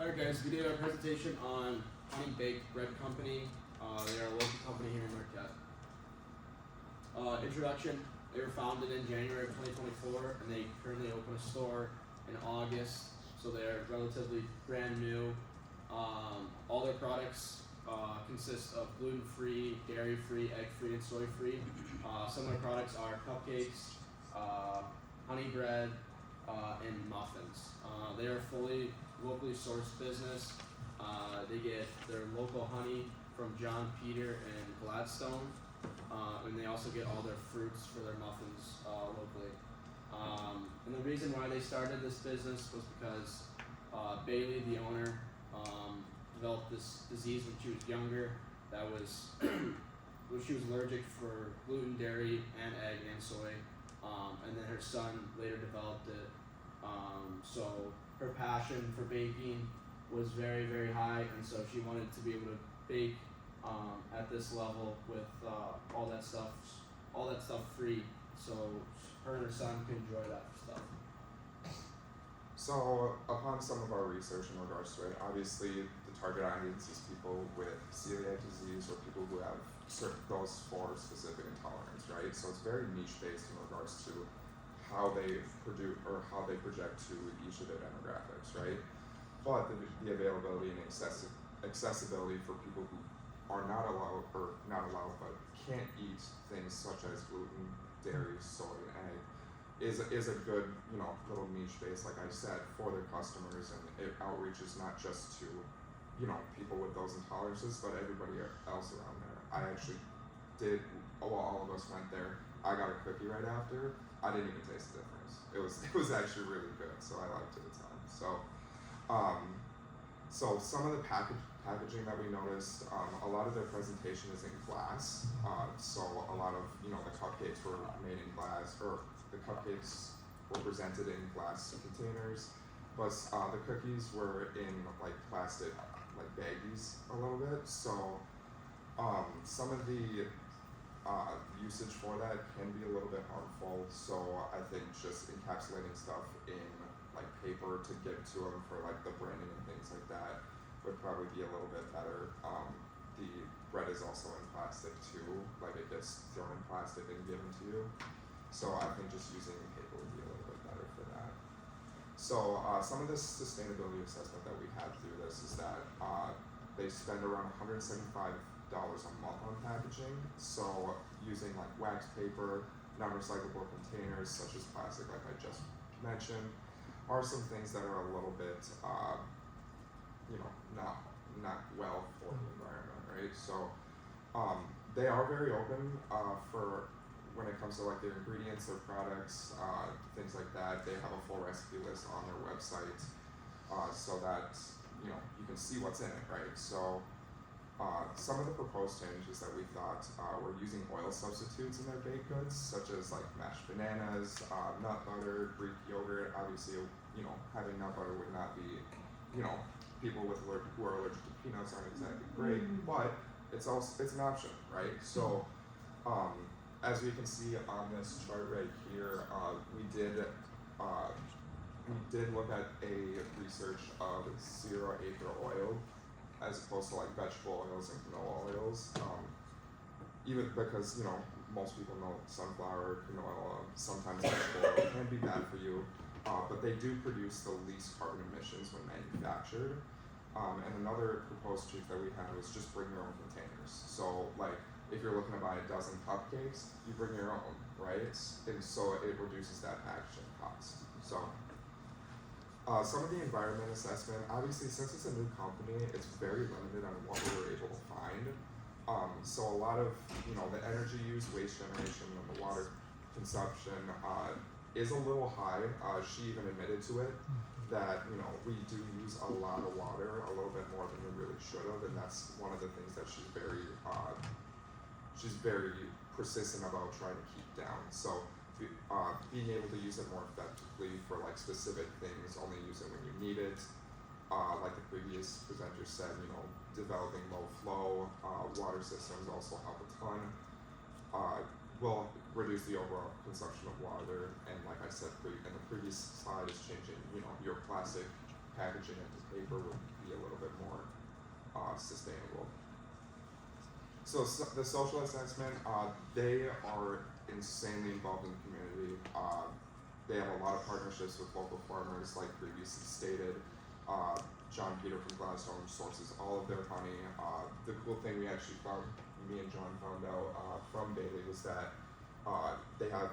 Alright guys, we did a presentation on Honey Baked Bread Company. They are a local company here in Marquette. Introduction, they were founded in January of 2024 and they currently open a store in August, so they're relatively brand new. All their products consist of gluten-free, dairy-free, egg-free, and soy-free. Some of their products are cupcakes, honey bread, and muffins. They are a fully locally sourced business. They get their local honey from John Peter and Gladstone, and they also get all their fruits for their muffins locally. And the reason why they started this business was because Bailey, the owner, developed this disease when she was younger that was when she was allergic for gluten, dairy, and egg and soy. And then her son later developed it. So her passion for baking was very, very high, and so she wanted to be able to bake at this level with all that stuff free, so her and her son could enjoy that stuff. So upon some of our research in regards to it, obviously the target audience is people with celiac disease or people who have those four specific intolerance, right? So it's very niche based in regards to how they produce or how they project to each of their demographics, right? But the availability and accessibility for people who are not allowed but can't eat things such as gluten, dairy, soy, and egg is a good, little niche base, like I said, for their customers, and it outreaches not just to, people with those intolerances, but everybody else around there. I actually did, all of us went there. I got a cookie right after. I didn't even taste the difference. It was actually really good, so I liked it a ton. So some of the packaging that we noticed, a lot of their presentation is in glass. So a lot of the cupcakes were made in glass, or the cupcakes were presented in glass containers, but the cookies were in like plastic, like baggies a little bit. So some of the usage for that can be a little bit harmful. So I think just encapsulating stuff in like paper to give to them for like the branding and things like that would probably be a little bit better. The bread is also in plastic too, like it gets thrown in plastic and given to you. So I think just using paper would be a little bit better for that. So some of the sustainability assessment that we had through this is that they spend around $175 a month on packaging. So using like wax paper, non-recyclable containers such as plastic, like I just mentioned, are some things that are a little bit, not well for the environment, right? So they are very open for when it comes to like their ingredients, their products, things like that. They have a full recipe list on their website, so that you can see what's in it, right? So some of the proposed changes that we thought were using oil substitutes in their baked goods, such as like mashed bananas, nut butter, Greek yogurt. Obviously, having nut butter would not be, people who are allergic to peanuts aren't exactly great, but it's an option, right? So as we can see on this chart right here, we did look at a research of 0 acre oil as opposed to like vegetable oils and canola oils. Even because most people know sunflower, canola, sometimes vegetable oil can be bad for you, but they do produce the least carbon emissions when manufactured. And another proposed tweak that we had was just bring your own containers. So like if you're looking to buy a dozen cupcakes, you bring your own, right? And so it reduces that packaging cost. So some of the environment assessment, obviously since it's a new company, it's very limited on what we were able to find. So a lot of the energy use, waste generation, and the water consumption is a little high. She even admitted to it that we do use a lot of water, a little bit more than we really should have, and that's one of the things that she's very persistent about trying to keep down. So being able to use it more effectively for like specific things, only use it when you need it. Like the previous presenter said, developing low flow water systems also help a ton. Will reduce the overall consumption of water, and like I said in the previous slide, is changing your plastic packaging into paper would be a little bit more sustainable. So, the social assessment, they are insanely involved in the community. They have a lot of partnerships with local farmers, like previously stated. John Peter from Gladstone sources all of their honey. The cool thing we actually found, me and John found out from Bailey, was that they have,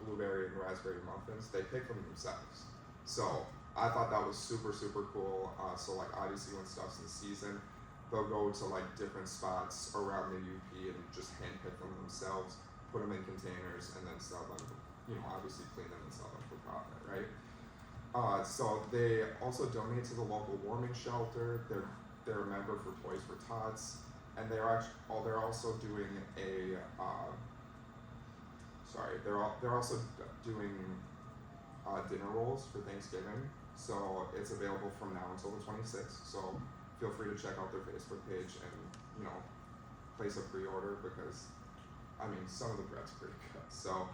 blueberry and raspberry muffins. They pick them themselves. So I thought that was super, super cool. So like obviously when stuff's in season, they'll go to like different spots around the UP and just hand pick them themselves, put them in containers, and then sell them. Obviously clean them and sell them for profit, right? So they also donate to the local warming shelter. They're a member for Toys for Tots, and they're also doing a they're also doing dinner rolls for Thanksgiving. So it's available from now until the 26th. So feel free to check out their Facebook page and place a pre-order, because some of the bread's pretty good. So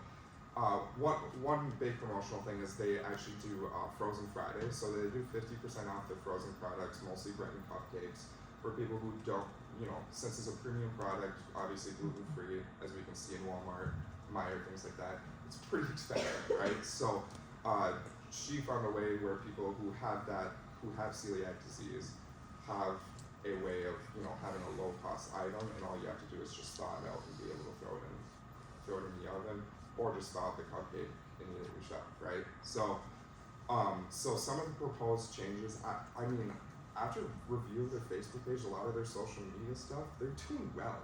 one big promotional thing is they actually do Frozen Fridays. So they do 50% off their frozen products, mostly bread and cupcakes, for people who don't, since it's a premium product, obviously gluten-free, as we can see in Walmart, Meijer, things like that, it's pretty expensive, right? So she found a way where people who have celiac disease have a way of, having a low-cost item, and all you have to do is just thaw it out and be able to throw it in the oven, or just thaw out the cupcake and eat it yourself, right? So, so some of the proposed changes, after review of their Facebook page, a lot of their social media stuff, they're doing well.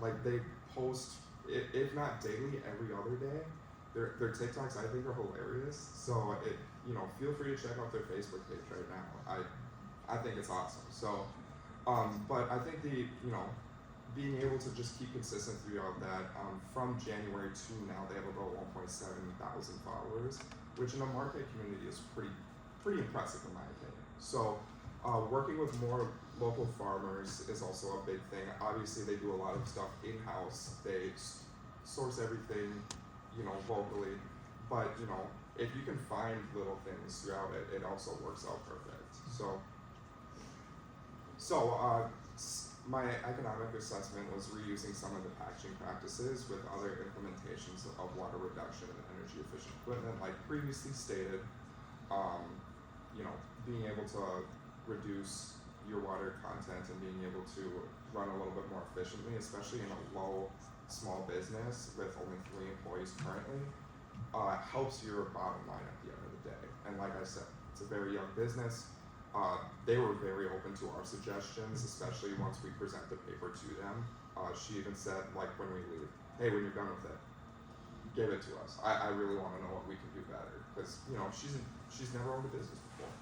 Like they post, if not daily, every other day. Their TikToks, I think, are hilarious. So feel free to check out their Facebook page right now. I think it's awesome. So, but I think being able to just keep consistent throughout that, from January to now, they have about 1.7 thousand followers, which in the market community is pretty impressive in my opinion. So, working with more local farmers is also a big thing. Obviously, they do a lot of stuff in-house. They source everything, locally. But, if you can find little things throughout it, it also works out perfect. My economic assessment was reusing some of the packaging practices with other implementations of water reduction and energy efficient equipment, like previously stated. Being able to reduce your water content and being able to run a little bit more efficiently, especially in a small business with only 3 employees currently, helps your bottom line at the end of the day. And like I said, it's a very young business. They were very open to our suggestions, especially once we present the paper to them. She even said, like, when we leave, hey, when you're done with it, give it to us. I really want to know what we can do better, because she's never owned a business before.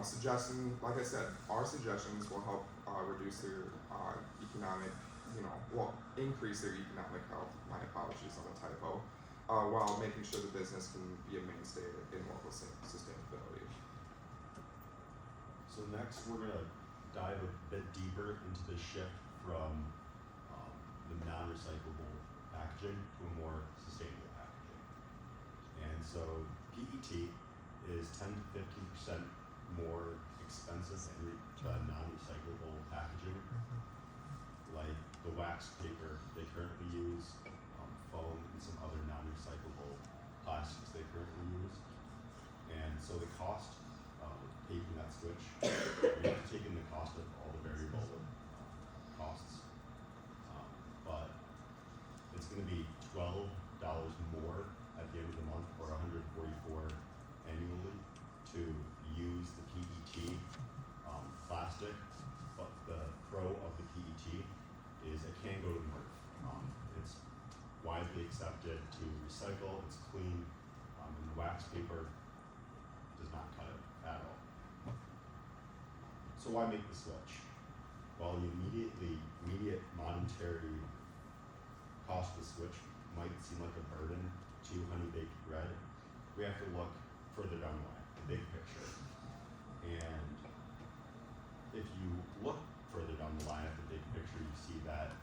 Suggesting, like I said, our suggestions will help reduce their economic, increase their economic health. My apologies on the typo. While making sure the business can be a mainstay in local sustainability. So next, we're going to dive a bit deeper into the shift from the non-recyclable packaging to a more sustainable packaging. And so PET is 10 to 15% more expensive than non-recyclable packaging, like the wax paper they currently use, foam, and some other non-recyclable plastics they currently use. And so the cost of taking that switch, we have to take in the cost of all the variable costs, but it's going to be $12 more at the end of the month, or $144 annually, to use the PET plastic. But the pro of the PET is it can go to MRF. It's widely accepted to recycle, it's clean, and the wax paper does not cut it at all. So why make the switch? Well, the immediate monetary cost of the switch might seem like a burden to Honey Baked Bread. We have to look further down the line, the big picture. And if you look further down the line at the big picture, you see that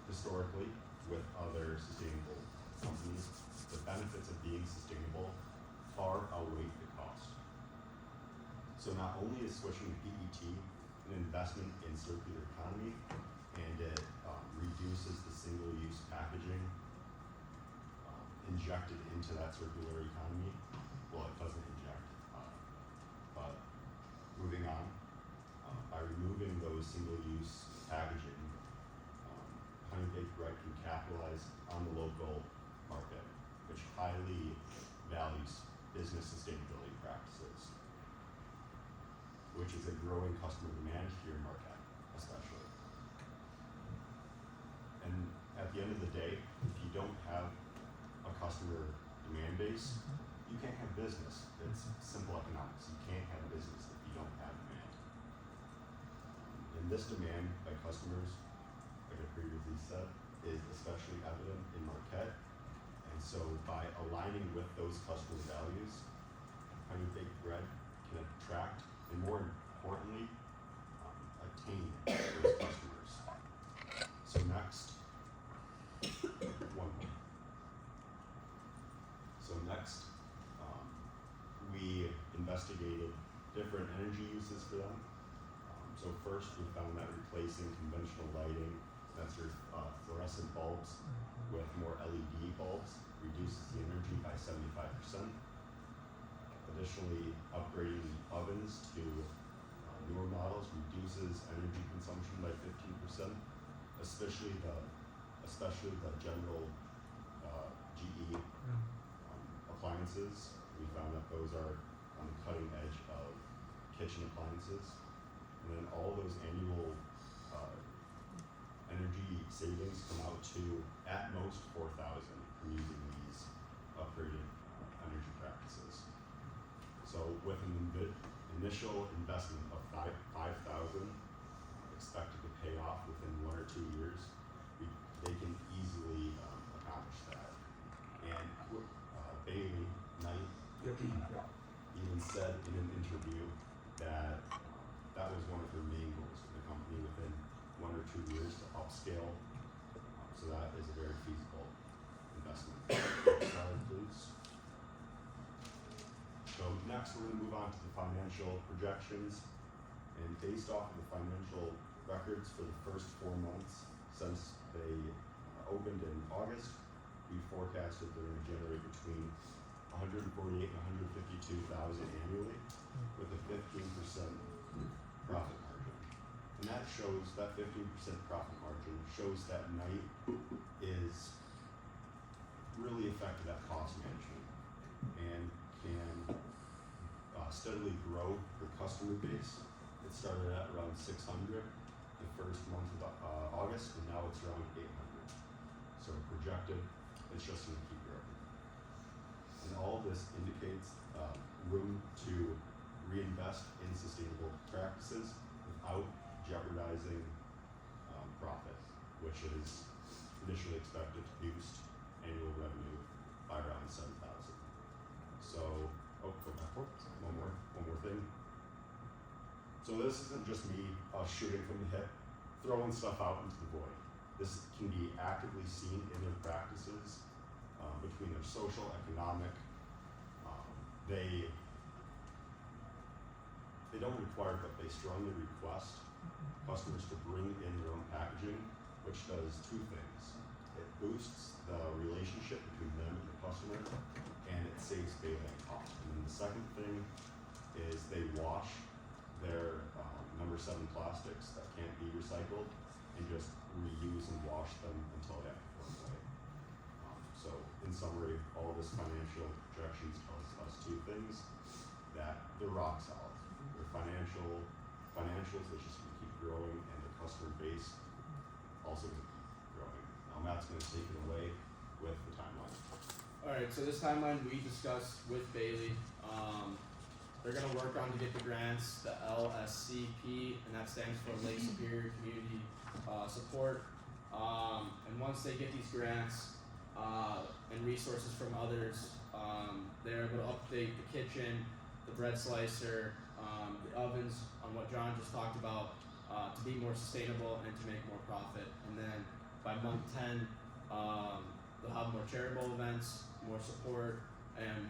historically, with other sustainable companies, the benefits of being sustainable far outweigh the cost. So not only is switching to PET an investment in circular economy, and it reduces the single-use packaging injected into that circular economy. Well, it doesn't inject, but moving on, by removing those single-use packaging, Honey Baked Bread can capitalize on the local market, which highly values business sustainability practices, which is a growing customer demand here in Marquette, especially. And at the end of the day, if you don't have a customer demand base, you can't have business. It's simple economics. You can't have business if you don't have demand. And this demand by customers, like I previously said, is especially evident in Marquette. And so by aligning with those customer values, Honey Baked Bread can attract and more importantly, attain those customers. So next, one more. So next, we investigated different energy uses for them. So first, we found that replacing conventional lighting, that's your fluorescent bulbs, with more LED bulbs reduces the energy by 75%. Additionally, upgrading ovens to newer models reduces energy consumption by 15%, especially the general GE appliances. We found that those are on the cutting edge of kitchen appliances. And then all those annual energy savings come out to at most 4,000 from using these upgraded energy practices. So with an initial investment of $5,000 expected to pay off within 1 or 2 years, they can easily accomplish that. And Bailey Knight even said in an interview that that was one of her main goals for the company within 1 or 2 years to upscale. So that is a very feasible investment. Next slide, please. So next we're going to move on to the financial projections. And based off of the financial records for the first 4 months since they opened in August, we forecasted they're going to generate between $148,000 and $152,000 annually with a 15% profit margin. And that shows, that 15% profit margin shows that Knight is really effective at cost management and can steadily grow her customer base. It started at around 600 the first month of August, and now it's around 800. So projected, it's just going to keep growing. And all this indicates room to reinvest in sustainable practices without jeopardizing profit, which is initially expected to boost annual revenue by around 7,000. So, go back. One more thing. So this isn't just me shooting from the hip, throwing stuff out into the void. This can be actively seen in their practices between their social, economic. They don't require, but they strongly request customers to bring in their own packaging, which does 2 things. It boosts the relationship between them and the customer, and it saves Bailey on cost. And then the second thing is they wash their number 7 plastics that can't be recycled and just reuse and wash them until they have to throw them away. So in summary, all of this financial projections tells us 2 things: that they're rock solid. Their financials, which is going to keep growing, and the customer base also going to keep growing. Now Matt's going to take it away with the timeline. Alright, so this timeline we discussed with Bailey. They're going to work on to get the grants, the LSCP, and that stands for Lake Superior Community Support. And once they get these grants and resources from others, they're able to update the kitchen, the bread slicer, the ovens, on what John just talked about, to be more sustainable and to make more profit. And then by month 10, they'll have more charitable events, more support, and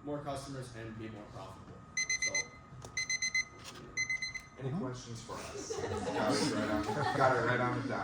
more customers, and be more profitable. So Any questions for us? Got it right on the dot.